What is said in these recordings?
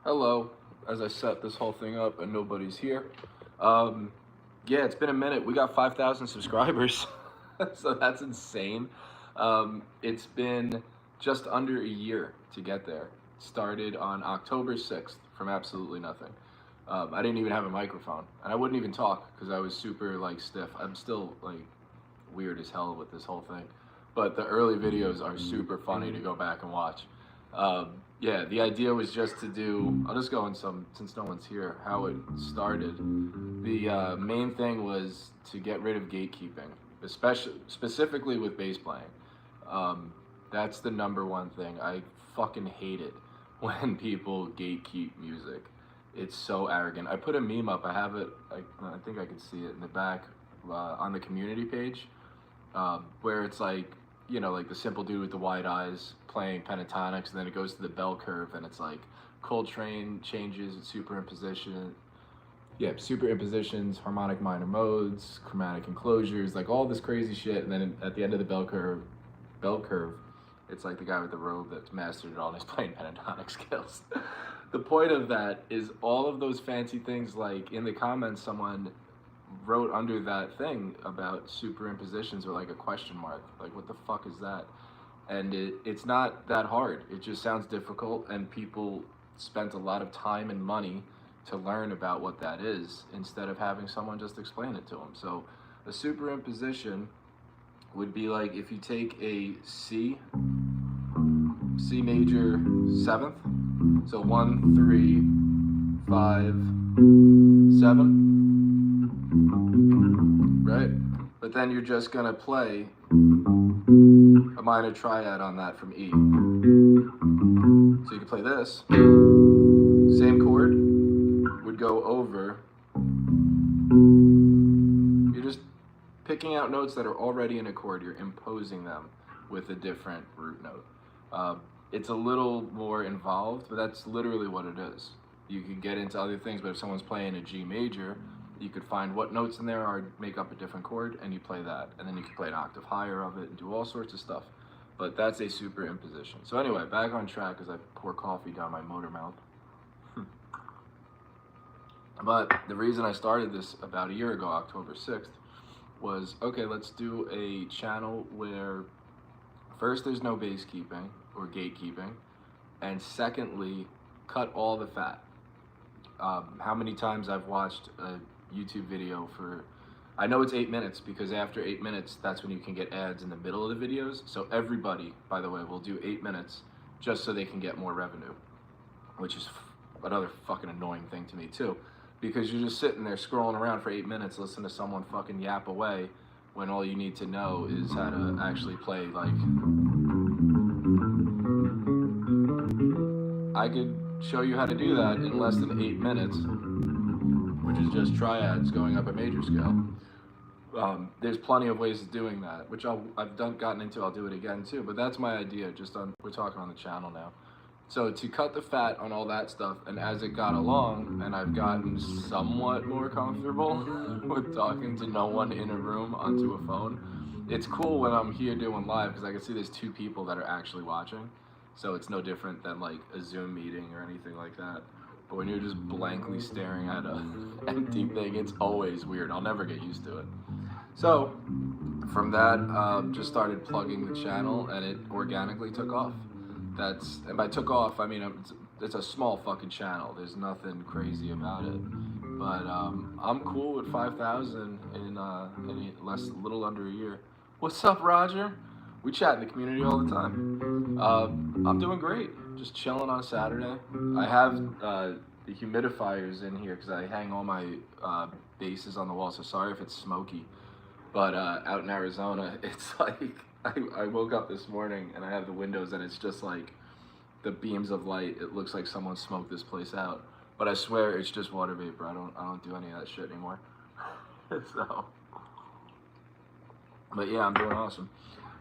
Hello, as I set this whole thing up and nobody's here. Yeah, it's been a minute. We got 5,000 subscribers, so that's insane. It's been just under a year to get there. Started on October 6th from absolutely nothing. I didn't even have a microphone, and I wouldn't even talk because I was super like stiff. I'm still like weird as hell with this whole thing, but the early videos are super funny to go back and watch. Yeah, the idea was just to do. I'll just go in some since no one's here. How it started. The main thing was to get rid of gatekeeping, especially specifically with bass playing. That's the number one thing. I fucking hate it when people gatekeep music. It's so arrogant. I put a meme up. I have it. I think I can see it in the back on the community page, where it's like, like the simple dude with the wide eyes playing pentatonics, and then it goes to the bell curve, and it's like Coltrane changes, superimposition, yeah, superimpositions, harmonic minor modes, chromatic enclosures, like all this crazy shit, and then at the end of the bell curve, it's like the guy with the robe that's mastered it all and is playing pentatonic scales. The point of that is all of those fancy things, like in the comments, someone wrote under that thing about superimpositions or like a question mark. Like, what the fuck is that? And it's not that hard. It just sounds difficult, and people spent a lot of time and money to learn about what that is instead of having someone just explain it to them. So a superimposition would be like if you take a C major seventh, so 1, 3, 5, 7, right? But then you're just gonna play a minor triad on that from E. So you can play this, same chord, would go over. You're just picking out notes that are already in a chord, you're imposing them with a different root note. It's a little more involved, but that's literally what it is. You can get into other things, but if someone's playing a G major, you could find what notes in there are, make up a different chord, and you play that. And then you can play an octave higher of it and do all sorts of stuff. But that's a superimposition. So anyway, back on track as I pour coffee down my motor mouth. But the reason I started this about a year ago, October 6th, was, okay, let's do a channel where first there's no bass keeping or gatekeeping, and secondly, cut all the fat. How many times I've watched a YouTube video for, I know it's 8 minutes because after 8 minutes, that's when you can get ads in the middle of the videos. So everybody, by the way, will do 8 minutes just so they can get more revenue, which is another fucking annoying thing to me too, because you're just sitting there scrolling around for 8 minutes listening to someone fucking yap away when all you need to know is how to actually play. Like, I could show you how to do that in less than 8 minutes, which is just triads going up a major scale. There's plenty of ways of doing that, which I've gotten into. I'll do it again too, but that's my idea. We're talking on the channel now. So to cut the fat on all that stuff, and as it got along, and I've gotten somewhat more comfortable with talking to no one in a room onto a phone. It's cool when I'm here doing live because I can see there's 2 people that are actually watching. So it's no different than like a Zoom meeting or anything like that. But when you're just blankly staring at an empty thing, it's always weird. I'll never get used to it. So from that, just started plugging the channel, and it organically took off. And by took off, I mean it's a small fucking channel. There's nothing crazy about it. But I'm cool with 5,000 in a little under a year. What's up, Roger? We chat in the community all the time. I'm doing great. Just chilling on a Saturday. I have the humidifiers in here because I hang all my basses on the wall. So sorry if it's smoky. But out in Arizona, it's like I woke up this morning and I have the windows, and it's just like the beams of light. It looks like someone smoked this place out. But I swear it's just water vapor. I don't do any of that shit anymore. So, but yeah, I'm doing awesome.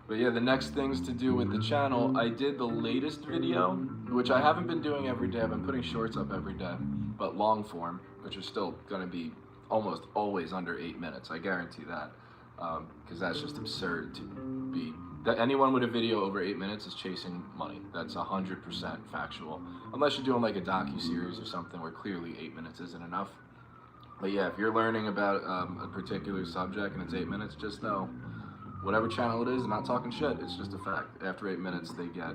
But yeah, the next things to do with the channel, I did the latest video, which I haven't been doing every day. I've been putting shorts up every day, but long form, which are still gonna be almost always under 8 minutes. I guarantee that, because that's just absurd to be that anyone with a video over 8 minutes is chasing money. That's 100% factual. Unless you're doing like a docu-series or something where clearly 8 minutes isn't enough. But yeah, if you're learning about a particular subject and it's 8 minutes, just know whatever channel it is, I'm not talking shit. It's just a fact. After 8 minutes, they get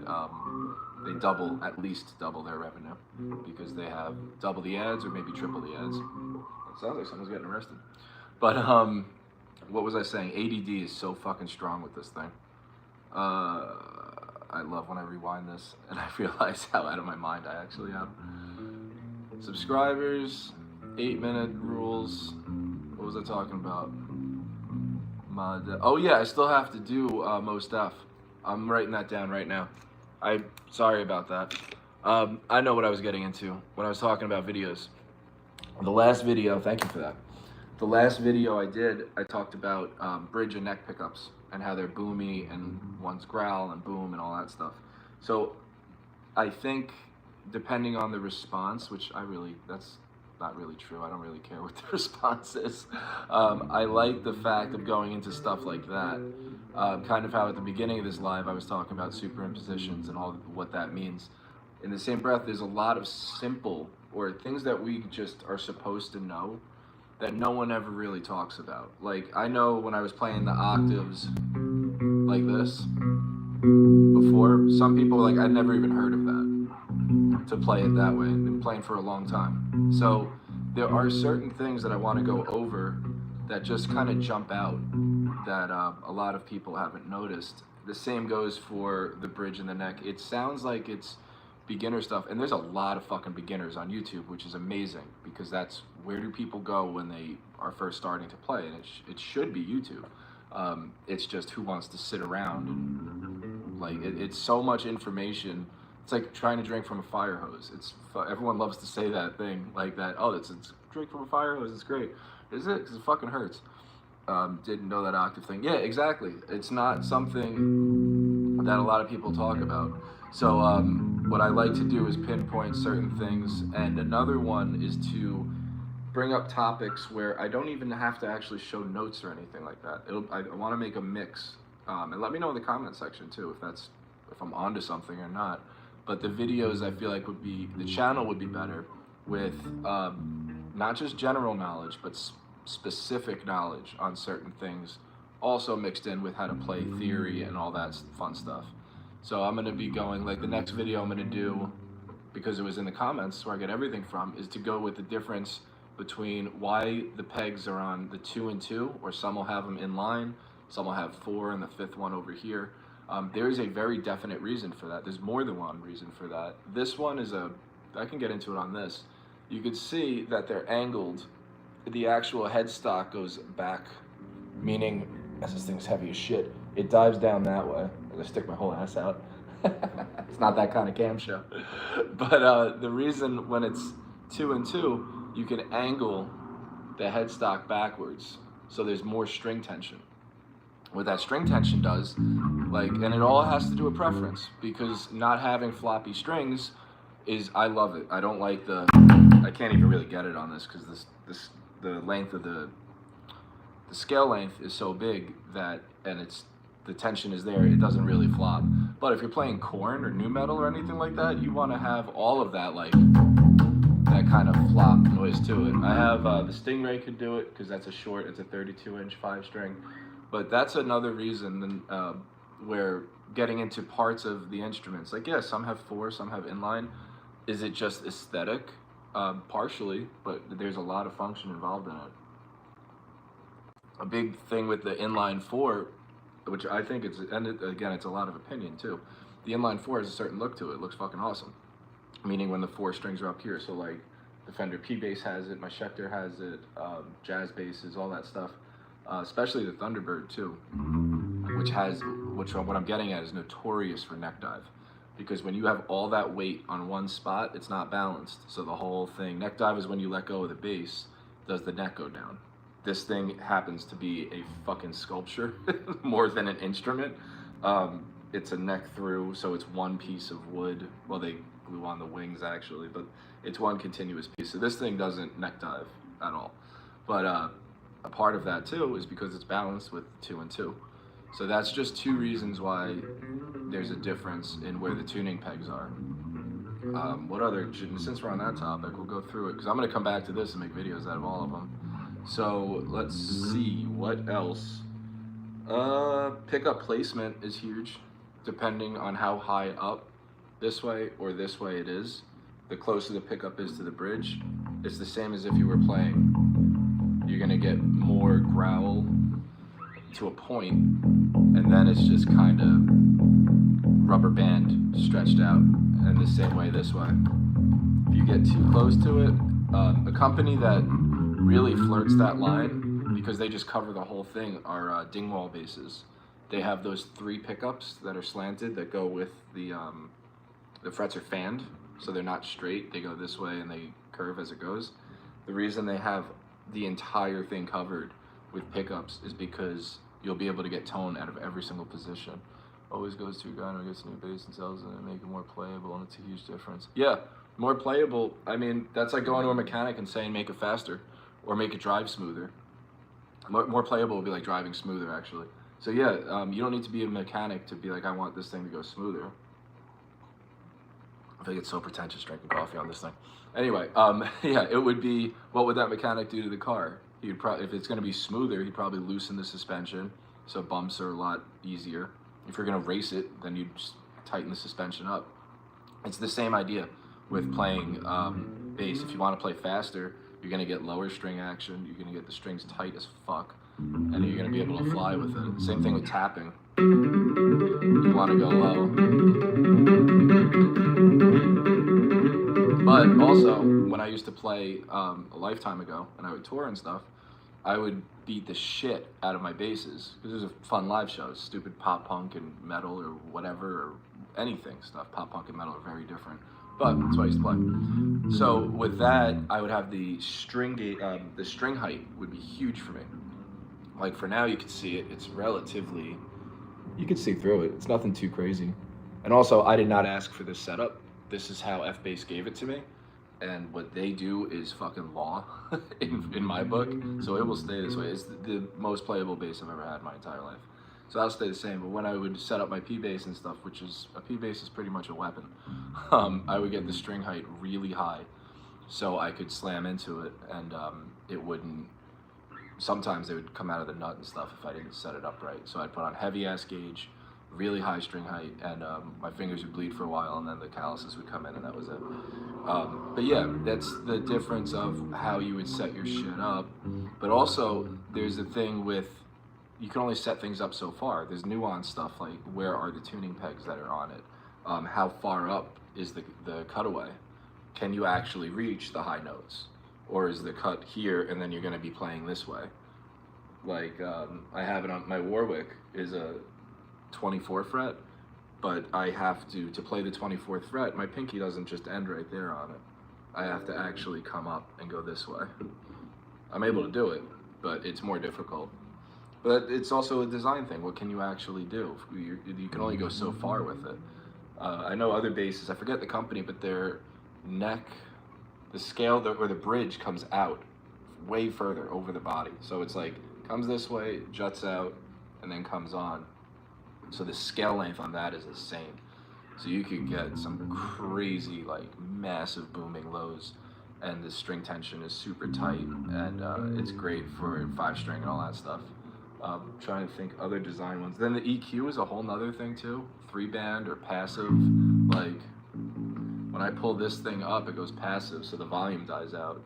they double, at least double their revenue because they have double the ads or maybe triple the ads. It sounds like someone's getting arrested. But what was I saying? ADD is so fucking strong with this thing. I love when I rewind this and I realize how out of my mind I actually am. Subscribers, 8-minute rules. What was I talking about? Oh yeah, I still have to do Most Def. I'm writing that down right now. Sorry about that. I know what I was getting into when I was talking about videos. The last video, thank you for that. The last video I did, I talked about bridge and neck pickups and how they're boomy and one's growl and boom and all that stuff. So I think depending on the response, which that's not really true. I don't really care what the response is. I like the fact of going into stuff like that. Kind of how at the beginning of this live I was talking about superimpositions and all what that means. In the same breath, there's a lot of simple or things that we just are supposed to know that no one ever really talks about. Like, I know when I was playing the octaves like this before, some people were like, I'd never even heard of that, to play it that way. I've been playing for a long time. So there are certain things that I want to go over that just kind of jump out that a lot of people haven't noticed. The same goes for the bridge and the neck. It sounds like it's beginner stuff, and there's a lot of fucking beginners on YouTube, which is amazing because that's where do people go when they are first starting to play, and it should be YouTube. It's just who wants to sit around and like it's so much information. It's like trying to drink from a fire hose. Everyone loves to say that thing like that. Oh, it's drink from a fire hose. It's great. Is it? Because it fucking hurts. Didn't know that octave thing. Yeah, exactly. It's not something that a lot of people talk about. So what I like to do is pinpoint certain things, and another one is to bring up topics where I don't even have to actually show notes or anything like that. I want to make a mix, and let me know in the comment section too if I'm onto something or not. But the videos I feel like the channel would be better with not just general knowledge, but specific knowledge on certain things, also mixed in with how to play theory and all that fun stuff. So I'm gonna be going, like the next video I'm gonna do, because it was in the comments where I get everything from, is to go with the difference between why the pegs are on the 2 and 2, or some will have them in line, some will have 4 and the 5th one over here. There's a very definite reason for that. There's more than one reason for that. This one is I can get into it on this. You could see that they're angled. The actual headstock goes back, meaning, as this thing's heavy as shit, it dives down that way. I'm gonna stick my whole ass out. It's not that kind of cam show. But the reason when it's 2 and 2, you can angle the headstock backwards, so there's more string tension. What that string tension does, and it all has to do with preference, because not having floppy strings I love it. I don't like I can't even really get it on this because the length of the scale length is so big that, and the tension is there, it doesn't really flop. But if you're playing corn or new metal or anything like that, you want to have all of that, that kind of flop noise to it. I have the Stingray could do it because it's a 32-inch 5-string. But that's another reason where getting into parts of the instruments, some have 4, some have inline. Is it just aesthetic? Partially, but there's a lot of function involved in it. A big thing with the inline 4, which I think it's a lot of opinion too. The inline 4 has a certain look to it. It looks fucking awesome. Meaning when the 4 strings are up here. So like the Fender P bass has it, my Schecter has it, jazz basses, all that stuff. Especially the Thunderbird too, which what I'm getting at is notorious for neck dive. Because when you have all that weight on one spot, it's not balanced. So the whole thing, neck dive is when you let go of the bass, does the neck go down. This thing happens to be a fucking sculpture more than an instrument. It's a neck through, so it's one piece of wood. Well, they glue on the wings actually, but it's one continuous piece. So this thing doesn't neck dive at all. But a part of that too is because it's balanced with 2 and 2. So that's just 2 reasons why there's a difference in where the tuning pegs are. What other, since we're on that topic, we'll go through it, because I'm going to come back to this and make videos out of all of them. So let's see, what else? Pickup placement is huge, depending on how high up this way or this way it is. The closer the pickup is to the bridge, it's the same as if you were playing. You're going to get more growl to a point, and then it's just kind of rubber band stretched out, and the same way this way. If you get too close to it, a company that really flirts that line, because they just cover the whole thing, are Dingwall basses. They have those 3 pickups that are slanted that go with the frets are fanned, so they're not straight. They go this way and they curve as it goes. The reason they have the entire thing covered with pickups is because you'll be able to get tone out of every single position. Always goes to a guy who gets a new bass and sells it and make it more playable, and it's a huge difference. Yeah, more playable. I mean, that's like going to a mechanic and saying make it faster or make it drive smoother. More playable would be like driving smoother, actually. So yeah, you don't need to be a mechanic to be like, I want this thing to go smoother. I think it's so pretentious drinking coffee on this thing. Anyway, yeah, it would be, what would that mechanic do to the car? He'd probably, if it's going to be smoother, he'd probably loosen the suspension, so bumps are a lot easier. If you're going to race it, then you just tighten the suspension up. It's the same idea with playing bass. If you want to play faster, you're going to get lower string action, you're going to get the strings tight as fuck, and you're going to be able to fly with it. Same thing with tapping. You want to go low. But also, when I used to play a lifetime ago, and I would tour and stuff, I would beat the shit out of my basses, because it was a fun live show. Stupid pop punk and metal or whatever, or anything stuff. Pop punk and metal are very different, but that's what I used to play. So with that, I would have the string height would be huge for me. Like for now, you can see it. It's relatively, you can see through it. It's nothing too crazy. And also, I did not ask for this setup. This is how F-Bass gave it to me. And what they do is fucking law in my book. So it will stay this way. It's the most playable bass I've ever had in my entire life. So that'll stay the same. But when I would set up my P-Bass and stuff, which is, a P-Bass is pretty much a weapon, I would get the string height really high so I could slam into it, and it wouldn't, sometimes they would come out of the nut and stuff if I didn't set it up right. So I'd put on heavy-ass gauge, really high string height, and my fingers would bleed for a while, and then the calluses would come in, and that was it. But yeah, that's the difference of how you would set your shit up. But also, there's a thing with, you can only set things up so far. There's nuanced stuff like, where are the tuning pegs that are on it? How far up is the cutaway? Can you actually reach the high notes? Or is the cut here and then you're gonna be playing this way? Like, I have it on, my Warwick is a 24th fret, but I have to play the 24th fret, my pinky doesn't just end right there on it. I have to actually come up and go this way. I'm able to do it, but it's more difficult. But it's also a design thing. What can you actually do? You can only go so far with it. I know other basses, I forget the company, but their neck, the scale or the bridge comes out way further over the body. So it's like, comes this way, juts out, and then comes on. So the scale length on that is insane. So you could get some crazy, like massive booming lows, and the string tension is super tight, and it's great for 5-string and all that stuff. Trying to think other design ones. Then the EQ is a whole nother thing too. 3-band or passive. Like when I pull this thing up, it goes passive, so the volume dies out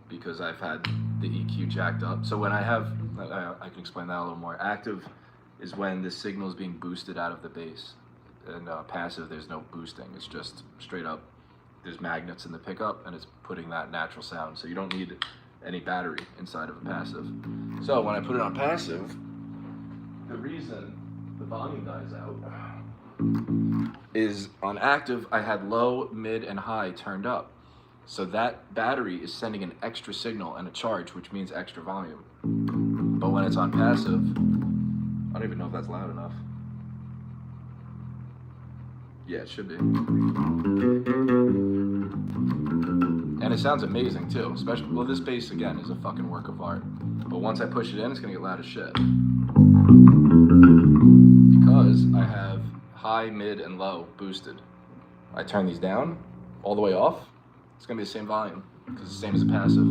because I've had the EQ jacked up. So when I have, I can explain that a little more. Active is when the signal is being boosted out of the bass, and passive, there's no boosting. It's just straight up. There's magnets in the pickup, and it's putting that natural sound. So you don't need any battery inside of a passive. So when I put it on passive, the reason the volume dies out is on active, I had low, mid, and high turned up. So that battery is sending an extra signal and a charge, which means extra volume. But when it's on passive, I don't even know if that's loud enough. Yeah, it should be. And it sounds amazing too, especially, well, this bass again is a fucking work of art. But once I push it in, it's gonna get loud as shit. I have high, mid, and low boosted. I turn these down, all the way off, it's gonna be the same volume, because it's the same as a passive.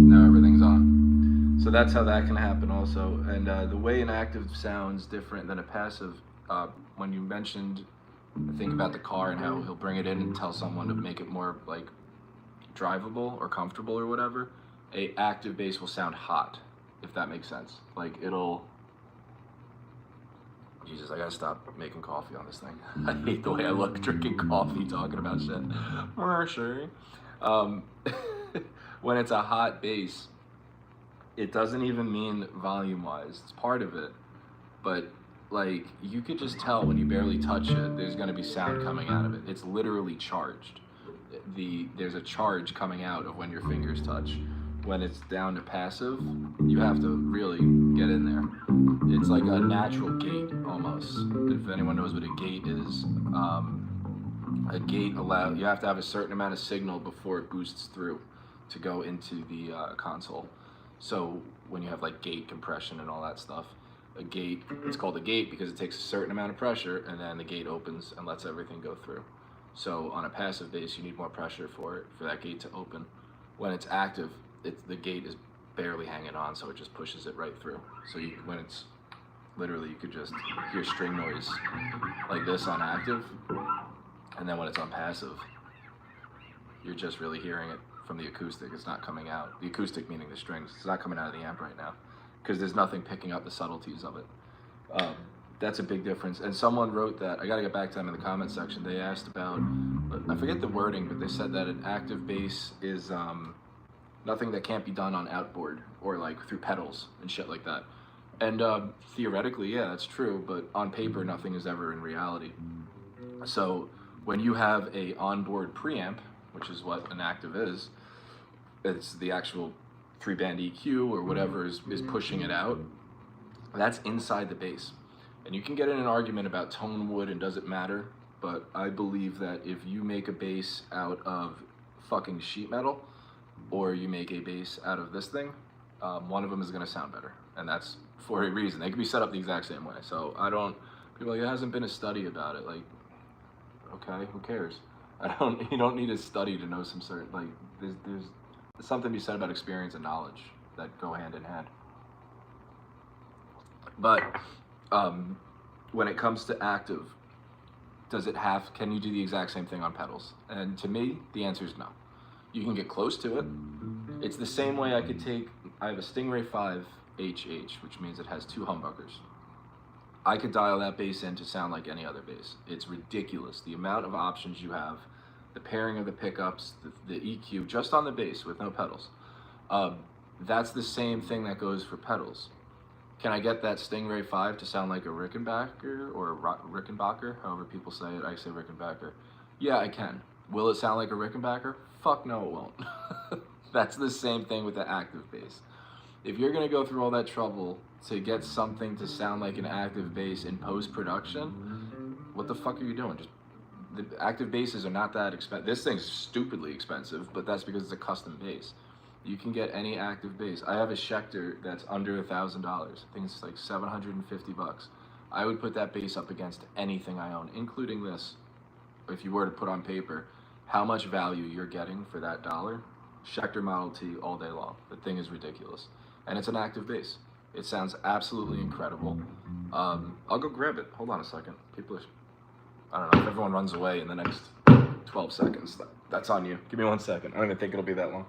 Now everything's on. So that's how that can happen also. And the way an active sounds different than a passive, when you mentioned, I think about the car and how he'll bring it in and tell someone to make it more like drivable or comfortable or whatever, a active bass will sound hot, if that makes sense. Like it'll, Jesus, I gotta stop making coffee on this thing. I hate the way I look drinking coffee talking about shit. When it's a hot bass, it doesn't even mean volume wise, it's part of it, but like you could just tell when you barely touch it, there's gonna be sound coming out of it. It's literally charged. There's a charge coming out of when your fingers touch. When it's down to passive, you have to really get in there. It's like a natural gate almost. If anyone knows what a gate is, you have to have a certain amount of signal before it boosts through to go into the console. So when you have like gate compression and all that stuff, a gate, it's called a gate because it takes a certain amount of pressure and then the gate opens and lets everything go through. So on a passive bass, you need more pressure for that gate to open. When it's active, the gate is barely hanging on, so it just pushes it right through. So when it's literally, you could just hear string noise like this on active, and then when it's on passive, you're just really hearing it from the acoustic. It's not coming out. The acoustic meaning the strings. It's not coming out of the amp right now because there's nothing picking up the subtleties of it. That's a big difference. And someone wrote that, I gotta get back to them in the comment section, they asked about, I forget the wording, but they said that an active bass is nothing that can't be done on outboard or like through pedals and shit like that. And theoretically, yeah, that's true, but on paper, nothing is ever in reality. So when you have a onboard preamp, which is what an active is, it's the actual 3-band EQ or whatever is pushing it out, that's inside the bass. And you can get in an argument about tone wood and does it matter, but I believe that if you make a bass out of fucking sheet metal, or you make a bass out of this thing, one of them is gonna sound better. And that's for a reason. They can be set up the exact same way. So people are like, it hasn't been a study about it. Like, okay, who cares? You don't need a study to know some certain, like, there's something to be said about experience and knowledge that go hand in hand. But when it comes to active, can you do the exact same thing on pedals? And to me, the answer is no. You can get close to it. It's the same way I have a Stingray 5 HH, which means it has 2 humbuckers. I could dial that bass in to sound like any other bass. It's ridiculous. The amount of options you have, the pairing of the pickups, the EQ, just on the bass with no pedals. That's the same thing that goes for pedals. Can I get that Stingray 5 to sound like a Rickenbacker or Rickenbacker, however people say it? I say Rickenbacker. Yeah, I can. Will it sound like a Rickenbacker? Fuck no, it won't. That's the same thing with the active bass. If you're gonna go through all that trouble to get something to sound like an active bass in post-production, what the fuck are you doing? The active basses are not that expensive. This thing's stupidly expensive, but that's because it's a custom bass. You can get any active bass. I have a Schecter that's under $1,000. I think it's like 750 bucks. I would put that bass up against anything I own, including this. If you were to put on paper how much value you're getting for that dollar, Schecter Model T all day long. The thing is ridiculous. And it's an active bass. It sounds absolutely incredible. I'll go grab it. Hold on a second. I don't know, if everyone runs away in the next 12 seconds, that's on you. Give me 1 second. I don't even think it'll be that long.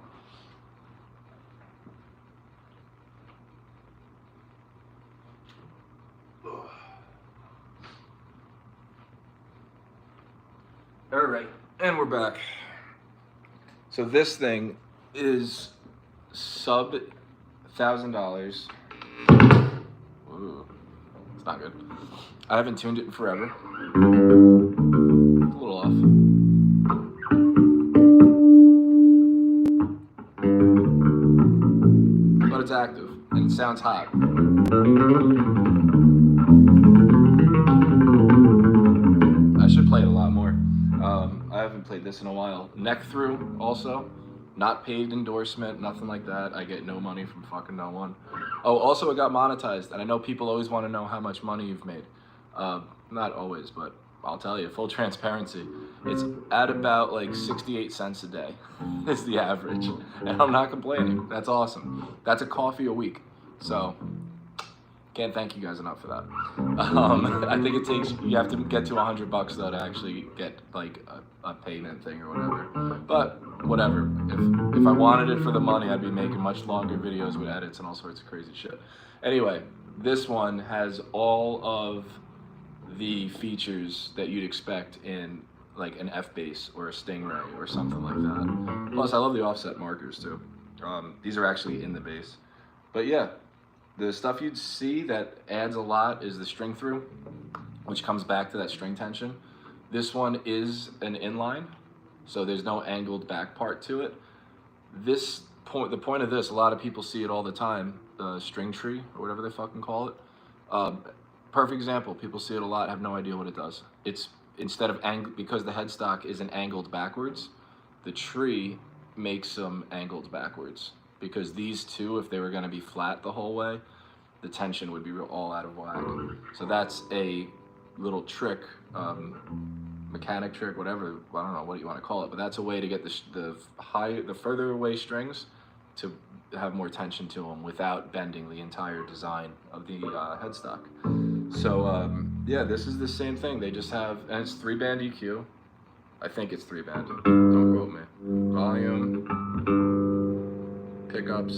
All right, and we're back. So this thing is sub $1,000. Ooh, it's not good. I haven't tuned it in forever. It's a little off. But it's active and it sounds hot. I should play it a lot more. I haven't played this in a while. Neck through also. Not paid endorsement, nothing like that. I get no money from fucking no one. Oh, also it got monetized, and I know people always want to know how much money you've made. Not always, but I'll tell you, full transparency. It's at about like 68 cents a day is the average. And I'm not complaining. That's awesome. That's a coffee a week. So can't thank you guys enough for that. I think it takes, you have to get to $100 though to actually get like a payment thing or whatever. But whatever. If I wanted it for the money, I'd be making much longer videos with edits and all sorts of crazy shit. Anyway, this one has all of the features that you'd expect in like an F-bass or a Stingray or something like that. Plus, I love the offset markers too. These are actually in the bass. But yeah. The stuff you'd see that adds a lot is the string through, which comes back to that string tension. This one is an inline, so there's no angled back part to it. The point of this, a lot of people see it all the time, the string tree, or whatever they fucking call it. Perfect example, people see it a lot, have no idea what it does. It's, instead of because the headstock isn't angled backwards, the tree makes them angled backwards. Because these two, if they were going to be flat the whole way, the tension would be all out of whack. So that's a little trick, mechanic trick, whatever, I don't know what you want to call it, but that's a way to get the further away strings to have more tension to them without bending the entire design of the headstock. So yeah, this is the same thing. They just have, and it's 3-band EQ. I think it's 3-band. Don't quote me. Volume. Pickups,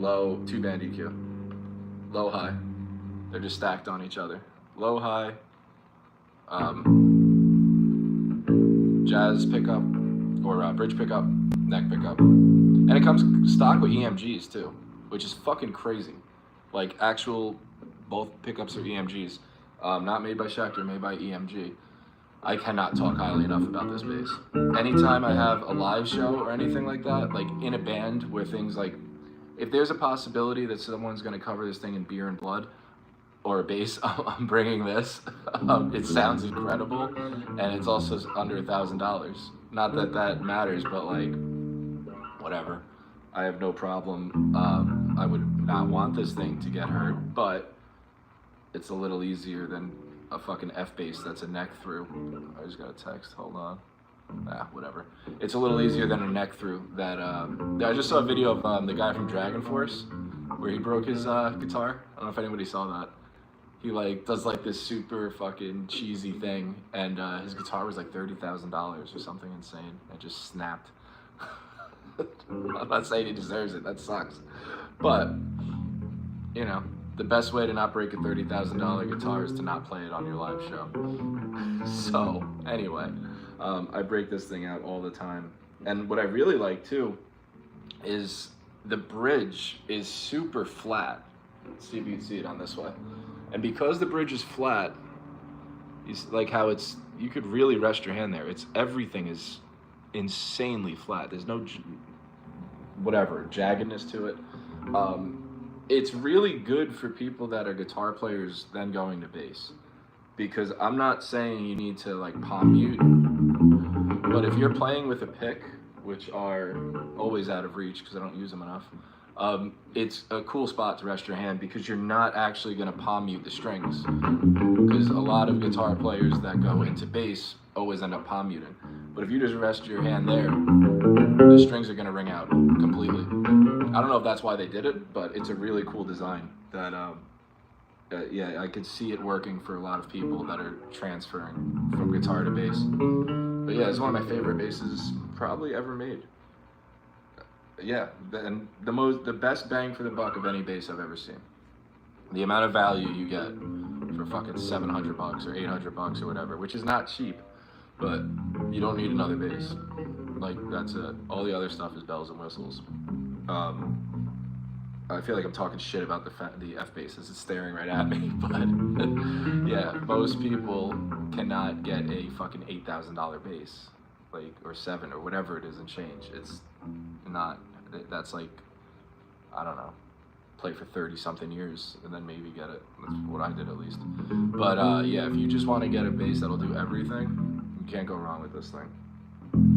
low, 2-band EQ, low, high. They're just stacked on each other. Low, high, jazz pickup, or bridge pickup, neck pickup. And it comes stock with EMGs too, which is fucking crazy. Like actual, both pickups are EMGs. Not made by Schecter, made by EMG. I cannot talk highly enough about this bass. Anytime I have a live show or anything like that, like in a band where things like, if there's a possibility that someone's gonna cover this thing in beer and blood, or a bass, I'm bringing this. It sounds incredible, and it's also under $1,000. Not that that matters, but like, whatever. I have no problem. I would not want this thing to get hurt, but it's a little easier than a fucking F-bass that's a neck through. I just got a text, hold on. Whatever. It's a little easier than a neck through that, I just saw a video of the guy from Dragon Force, where he broke his guitar. I don't know if anybody saw that. He like does like this super fucking cheesy thing, and his guitar was like $30,000 or something insane. It just snapped. I'm not saying he deserves it, that sucks. But, you know, the best way to not break a $30,000 guitar is to not play it on your live show. So, anyway, I break this thing out all the time. And what I really like too is the bridge is super flat. Let's see if you can see it on this way. And because the bridge is flat, it's like how it's, you could really rest your hand there. Everything is insanely flat. There's no whatever jaggedness to it. It's really good for people that are guitar players then going to bass, because I'm not saying you need to like palm mute, but if you're playing with a pick, which are always out of reach because I don't use them enough, it's a cool spot to rest your hand because you're not actually going to palm mute the strings, because a lot of guitar players that go into bass always end up palm muting. But if you just rest your hand there, the strings are going to ring out completely. I don't know if that's why they did it, but it's a really cool design that, yeah, I could see it working for a lot of people that are transferring from guitar to bass. But yeah, it's one of my favorite basses probably ever made. Yeah, and the best bang for the buck of any bass I've ever seen. The amount of value you get for fucking $700 or $800 or whatever, which is not cheap, but you don't need another bass. Like, that's it. All the other stuff is bells and whistles. I feel like I'm talking shit about the F-bass as it's staring right at me, but yeah, most people cannot get a fucking $8,000 bass, like, or $7 or whatever it is and change. It's not, that's like, I don't know, play for 30 something years and then maybe get it. That's what I did at least. But yeah, if you just want to get a bass that'll do everything, you can't go wrong with this thing.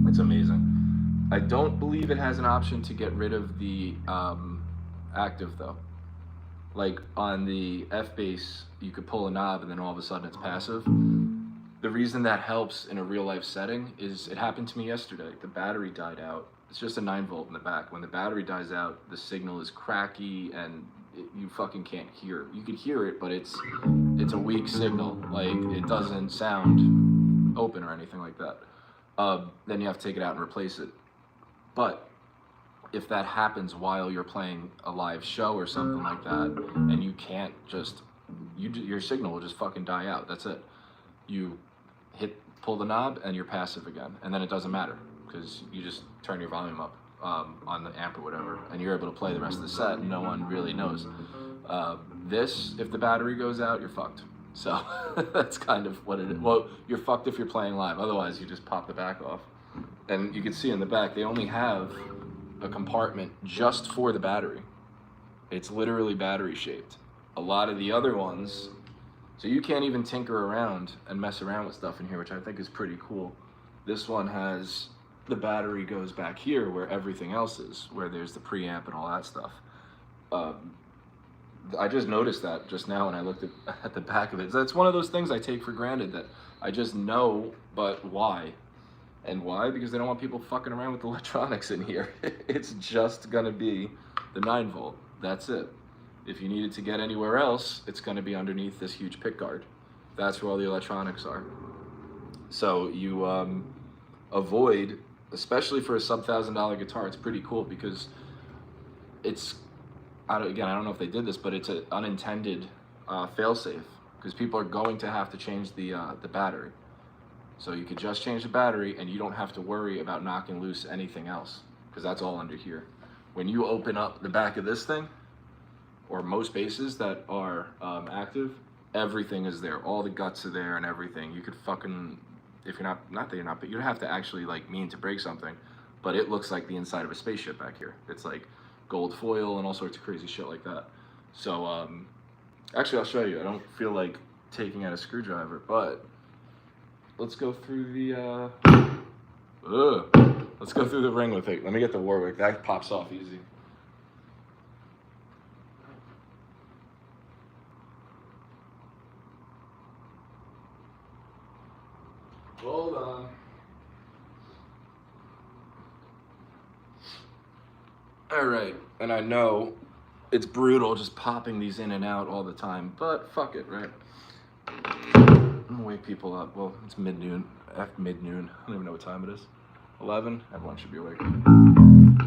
It's amazing. I don't believe it has an option to get rid of the active though. Like on the F bass, you could pull a knob and then all of a sudden it's passive. The reason that helps in a real life setting is it happened to me yesterday. The battery died out. It's just a 9 volt in the back. When the battery dies out, the signal is cracky and you fucking can't hear it. You could hear it, but it's a weak signal. Like it doesn't sound open or anything like that. Then you have to take it out and replace it. But if that happens while you're playing a live show or something like that, and you can't just, your signal will just fucking die out. That's it. You pull the knob and you're passive again, and then it doesn't matter because you just turn your volume up on the amp or whatever, and you're able to play the rest of the set and no one really knows. This, if the battery goes out, you're fucked. So that's kind of what it is. Well, you're fucked if you're playing live. Otherwise, you just pop the back off. And you can see in the back, they only have a compartment just for the battery. It's literally battery shaped. A lot of the other ones, so you can't even tinker around and mess around with stuff in here, which I think is pretty cool. This one has, the battery goes back here where everything else is, where there's the preamp and all that stuff. I just noticed that just now when I looked at the back of it. That's one of those things I take for granted that I just know, but why? And why? Because they don't want people fucking around with electronics in here. It's just gonna be the 9 volt. That's it. If you need it to get anywhere else, it's gonna be underneath this huge pick guard. That's where all the electronics are. So you avoid, especially for a sub $1,000 guitar, it's pretty cool because it's, again, I don't know if they did this, but it's an unintended fail-safe because people are going to have to change the battery. So you could just change the battery and you don't have to worry about knocking loose anything else because that's all under here. When you open up the back of this thing, or most basses that are active, everything is there. All the guts are there and everything. You could fucking, if you're not that you're not, but you'd have to actually like mean to break something, but it looks like the inside of a spaceship back here. It's like gold foil and all sorts of crazy shit like that. So actually I'll show you. I don't feel like taking out a screwdriver, but let's go through the let's go through the ring with it. Let me get the Warwick. That pops off easy. Hold on. All right, and I know it's brutal just popping these in and out all the time, but fuck it, right? I'm gonna wake people up. Well, it's mid-noon, after mid-noon. I don't even know what time it is. 11, everyone should be awake.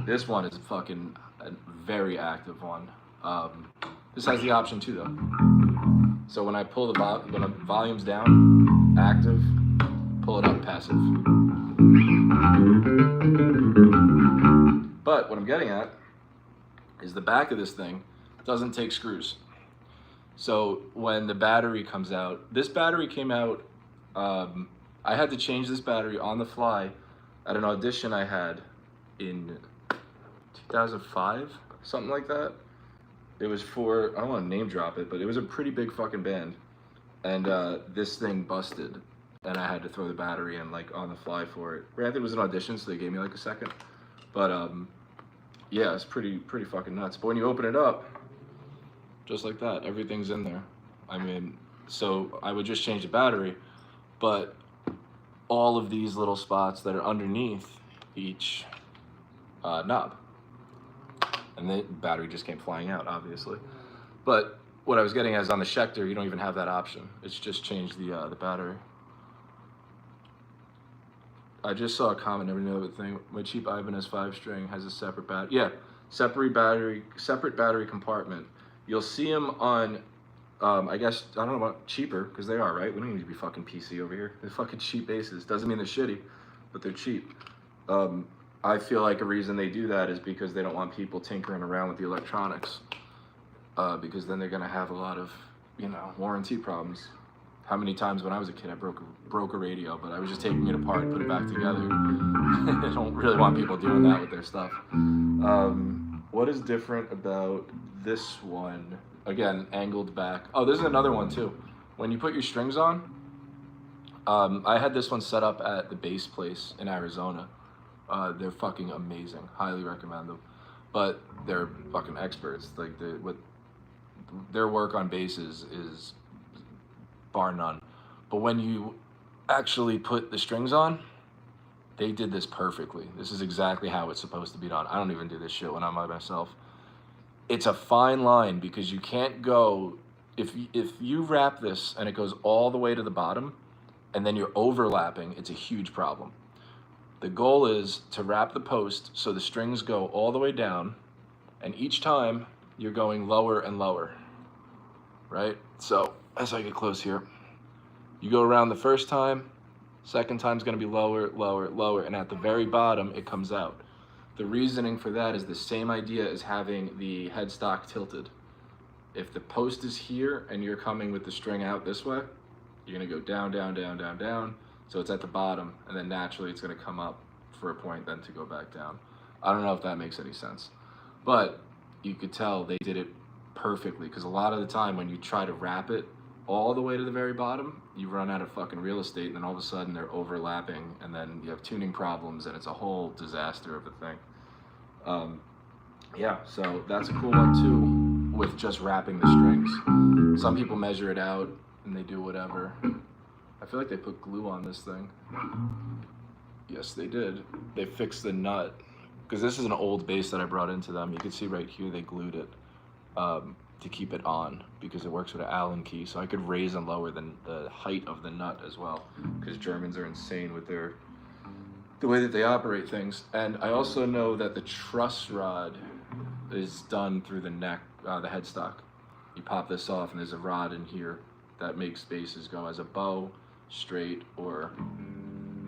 This one is fucking a very active one. This has the option too though. So when I pull when the volume's down, active, pull it up, passive. But what I'm getting at is the back of this thing doesn't take screws. So when the battery comes out, this battery came out, I had to change this battery on the fly at an audition I had in 2005, something like that. It was for, I don't want to name drop it, but it was a pretty big fucking band. And this thing busted and I had to throw the battery in like on the fly for it. Granted, it was an audition, so they gave me like a second. But yeah, it's pretty fucking nuts. But when you open it up, just like that, everything's in there. I mean, so I would just change the battery, but all of these little spots that are underneath each knob, and the battery just came flying out, obviously. But what I was getting at is on the Schecter, you don't even have that option. It's just change the battery. I just saw a comment, never knew the thing. My cheap Ibanez 5-string has a separate battery. Yeah, separate battery compartment. You'll see them on, I guess, I don't know about cheaper, because they are, right? We don't need to be fucking PC over here. They're fucking cheap basses. Doesn't mean they're shitty, but they're cheap. I feel like a reason they do that is because they don't want people tinkering around with the electronics, because then they're gonna have a lot of, you know, warranty problems. How many times when I was a kid I broke a radio, but I was just taking it apart and put it back together. I don't really want people doing that with their stuff. What is different about this one? Again, angled back. Oh, there's another one too. When you put your strings on, I had this one set up at the bass place in Arizona. They're fucking amazing. Highly recommend them. But they're fucking experts. Like what their work on basses is bar none. But when you actually put the strings on, they did this perfectly. This is exactly how it's supposed to be done. I don't even do this shit when I'm by myself. It's a fine line because you can't go, if you wrap this and it goes all the way to the bottom and then you're overlapping, it's a huge problem. The goal is to wrap the post so the strings go all the way down, and each time you're going lower and lower, right? So as I get close here, you go around the first time, second time's gonna be lower, lower, lower, and at the very bottom, it comes out. The reasoning for that is the same idea as having the headstock tilted. If the post is here and you're coming with the string out this way, you're gonna go down, down, down, down, down, so it's at the bottom, and then naturally it's gonna come up for a point, then to go back down. I don't know if that makes any sense, but you could tell they did it perfectly, because a lot of the time when you try to wrap it all the way to the very bottom, you run out of fucking real estate, and then all of a sudden they're overlapping, and then you have tuning problems, and it's a whole disaster of a thing. Yeah, so that's a cool one too, with just wrapping the strings. Some people measure it out, and they do whatever. I feel like they put glue on this thing. Yes, they did. They fixed the nut, because this is an old bass that I brought into them. You can see right here they glued it to keep it on, because it works with an Allen key, so I could raise and lower the height of the nut as well, because Germans are insane with the way that they operate things. And I also know that the truss rod is done through the neck, the headstock. You pop this off and there's a rod in here that makes basses go as a bow, straight, or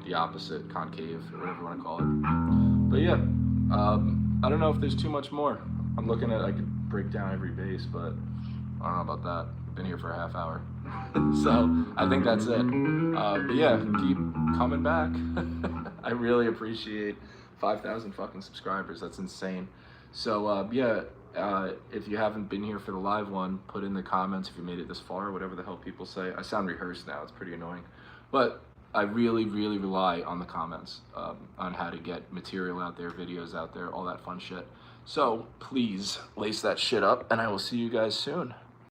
the opposite, concave, or whatever you want to call it. But yeah, I don't know if there's too much more. I'm looking at, I could break down every bass, but I don't know about that. I've been here for a half hour. So I think that's it. But yeah, keep coming back. I really appreciate 5,000 fucking subscribers. That's insane. So yeah, if you haven't been here for the live one, put in the comments if you made it this far, whatever the hell people say. I sound rehearsed now, it's pretty annoying. But I really, really rely on the comments on how to get material out there, videos out there, all that fun shit. So please lace that shit up, and I will see you guys soon.